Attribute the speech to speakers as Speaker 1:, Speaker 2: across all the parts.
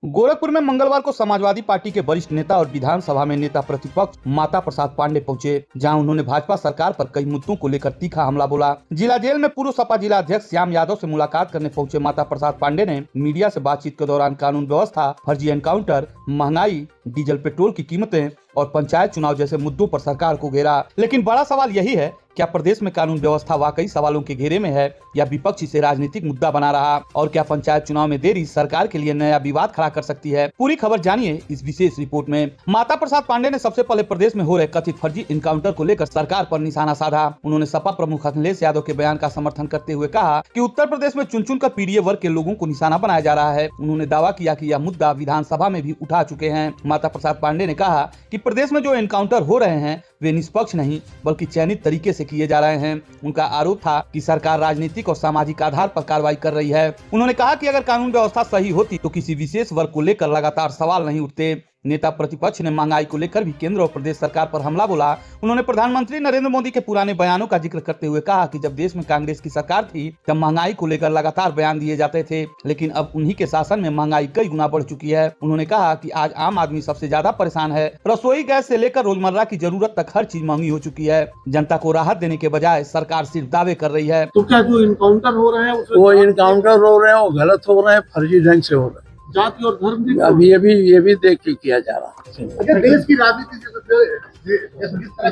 Speaker 1: गोरखपुर में मंगलवार को समाजवादी पार्टी के वरिष्ठ नेता और विधानसभा में नेता प्रतिपक्ष माता प्रसाद पांडे पहुंचे, जहां उन्होंने भाजपा सरकार पर कई मुद्दों को लेकर तीखा हमला बोला। जिला जेल में पूर्व सपा जिला अध्यक्ष श्याम यादव से मुलाकात करने पहुंचे माता प्रसाद पांडे ने मीडिया से बातचीत के दौरान कानून व्यवस्था, फर्जी एनकाउंटर, महंगाई, डीजल पेट्रोल की कीमतें और पंचायत चुनाव जैसे मुद्दों पर सरकार को घेरा। लेकिन बड़ा सवाल यही है, क्या प्रदेश में कानून व्यवस्था वाकई सवालों के घेरे में है या विपक्ष इसे राजनीतिक मुद्दा बना रहा? और क्या पंचायत चुनाव में देरी सरकार के लिए नया विवाद खड़ा कर सकती है? पूरी खबर जानिए इस विशेष रिपोर्ट में। माता प्रसाद पांडे ने सबसे पहले प्रदेश में हो रहे कथित फर्जी इनकाउंटर को लेकर सरकार पर निशाना साधा। उन्होंने सपा प्रमुख अखिलेश यादव के बयान का समर्थन करते हुए कहा कि उत्तर प्रदेश में चुन चुन कर पीड़ित वर्ग के लोगों को निशाना बनाया जा रहा है। उन्होंने दावा किया कि यह मुद्दा विधानसभा में भी उठा चुके हैं। माता प्रसाद पांडे ने कहा कि प्रदेश में जो एनकाउंटर हो रहे हैं वे निष्पक्ष नहीं बल्कि चयनित तरीके से किए जा रहे हैं। उनका आरोप था कि सरकार राजनीतिक और सामाजिक आधार पर कार्रवाई कर रही है। उन्होंने कहा कि अगर कानून व्यवस्था सही होती तो किसी विशेष वर्ग को लेकर लगातार सवाल नहीं उठते। नेता प्रतिपक्ष ने महंगाई को लेकर भी केंद्र और प्रदेश सरकार पर हमला बोला। उन्होंने प्रधानमंत्री नरेंद्र मोदी के पुराने बयानों का जिक्र करते हुए कहा कि जब देश में कांग्रेस की सरकार थी तब महंगाई को लेकर लगातार बयान दिए जाते थे, लेकिन अब उन्हीं के शासन में महंगाई कई गुना बढ़ चुकी है। उन्होंने कहा कि आज आम आदमी सबसे ज्यादा परेशान है। रसोई गैस से लेकर रोजमर्रा की जरूरत तक हर चीज महंगी हो चुकी है। जनता को राहत देने के बजाय सरकार सिर्फ दावे कर रही है।
Speaker 2: तो क्या जो इनकाउंटर हो रहे हैं
Speaker 3: वो इनकाउंटर हो रहे हैं, वो गलत हो रहे हैं, फर्जी ढंग से हो रहे हैं।
Speaker 2: जाति और धर्म की
Speaker 3: अब ये भी देख के किया जा रहा है।
Speaker 2: अच्छा, देश की राजनीति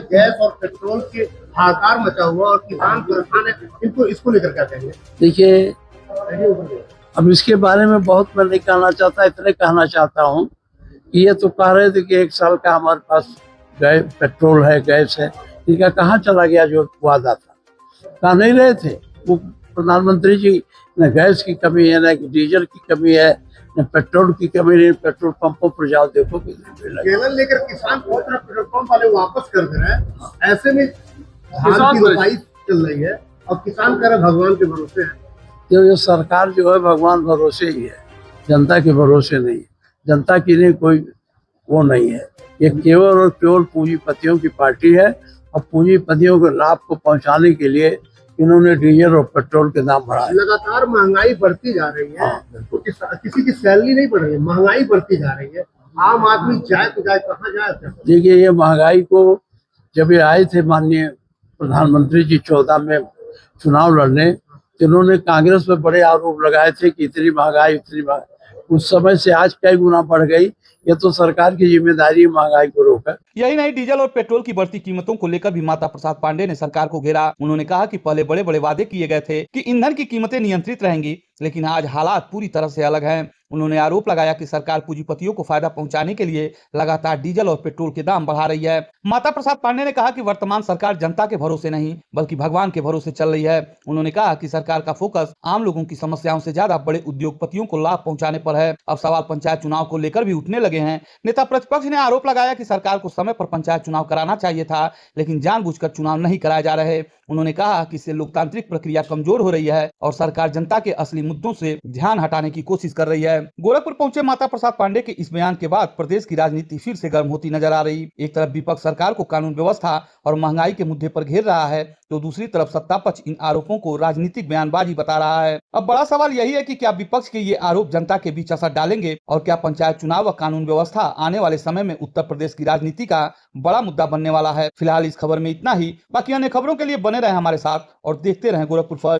Speaker 2: गैस और पेट्रोल के हाहाकार मचा हुआ और किसान परेशान है, इसको लेकर क्या कहेंगे?
Speaker 3: देखिए, अब इसके बारे में बहुत मैं नहीं कहना चाहता, इतने कहना चाहता हूँ कि ये तो कह रहे थे कि 1 साल का हमारे पास पेट्रोल है, गैस है, इनका कहाँ चला गया जो वादा था? कहा नहीं रहे थे वो प्रधानमंत्री जी, न गैस की कमी है, न डीजल की कमी है, न पेट्रोल की कमी नहीं। पेट्रोल पंपों पर जाओ, देखो
Speaker 2: केवल लेकर किसान पेट्रोल पंप वाले वापस कर दे रहे हैं। ऐसे में किसान की लड़ाई चल रही है और किसान कह रहे भगवान के भरोसे है।
Speaker 3: तो ये सरकार जो है भगवान भरोसे ही है, जनता के भरोसे नहीं। जनता की नहीं कोई वो नहीं है। ये केवल और केवल पूंजीपतियों की पार्टी है और पूंजीपतियों के लाभ को पहुंचाने के लिए इन्होंने डीजल और पेट्रोल के दाम बढ़ाए।
Speaker 2: लगातार महंगाई बढ़ती जा रही है। तो किसी की सैलरी नहीं बढ़ रही है, महंगाई बढ़ती जा रही है। आम आदमी जाए तो जाए कहाँ जाए?
Speaker 3: देखिए, ये महंगाई को जब ये आए थे माननीय प्रधानमंत्री जी 14 में चुनाव लड़ने, तो इन्होंने कांग्रेस पे बड़े आरोप लगाए थे कि इतनी महंगाई। उस समय से आज कई गुना बढ़ गई। ये तो सरकार की जिम्मेदारी महंगाई को रोका।
Speaker 1: यही नहीं, डीजल और पेट्रोल की बढ़ती कीमतों को लेकर भी माता प्रसाद पांडे ने सरकार को घेरा। उन्होंने कहा कि पहले बड़े बड़े वादे किए गए थे कि ईंधन की कीमतें नियंत्रित रहेंगी, लेकिन आज हालात पूरी तरह से अलग हैं। उन्होंने आरोप लगाया कि सरकार पूंजीपतियों को फायदा पहुंचाने के लिए लगातार डीजल और पेट्रोल के दाम बढ़ा रही है। माता प्रसाद पांडे ने कहा कि वर्तमान सरकार जनता के भरोसे नहीं बल्कि भगवान के भरोसे चल रही है। उन्होंने कहा कि सरकार का फोकस आम लोगों की समस्याओं से ज्यादा बड़े उद्योगपतियों को लाभ पहुंचाने पर है। अब सवाल पंचायत चुनाव को लेकर भी उठने लगे हैं। नेता प्रतिपक्ष ने आरोप लगाया कि सरकार को समय पर पंचायत चुनाव कराना चाहिए था, लेकिन जानबूझकर चुनाव नहीं कराए जा रहे। उन्होंने कहा कि इससे लोकतांत्रिक प्रक्रिया कमजोर हो रही है और सरकार जनता के असली मुद्दों से ध्यान हटाने की कोशिश कर रही है। गोरखपुर पहुंचे माता प्रसाद पांडे के इस बयान के बाद प्रदेश की राजनीति फिर से गर्म होती नजर आ रही। एक तरफ विपक्ष सरकार को कानून व्यवस्था और महंगाई के मुद्दे पर घेर रहा है, तो दूसरी तरफ सत्ता पक्ष इन आरोपों को राजनीतिक बयानबाजी बता रहा है। अब बड़ा सवाल यही है कि क्या विपक्ष के ये आरोप जनता के बीच असर डालेंगे और क्या पंचायत चुनाव व कानून व्यवस्था आने वाले समय में उत्तर प्रदेश की राजनीति का बड़ा मुद्दा बनने वाला है। फिलहाल इस खबर में इतना ही। बाकी अन्य खबरों के लिए बने रहे हमारे साथ और देखते रहें गोरखपुर फर्स्ट।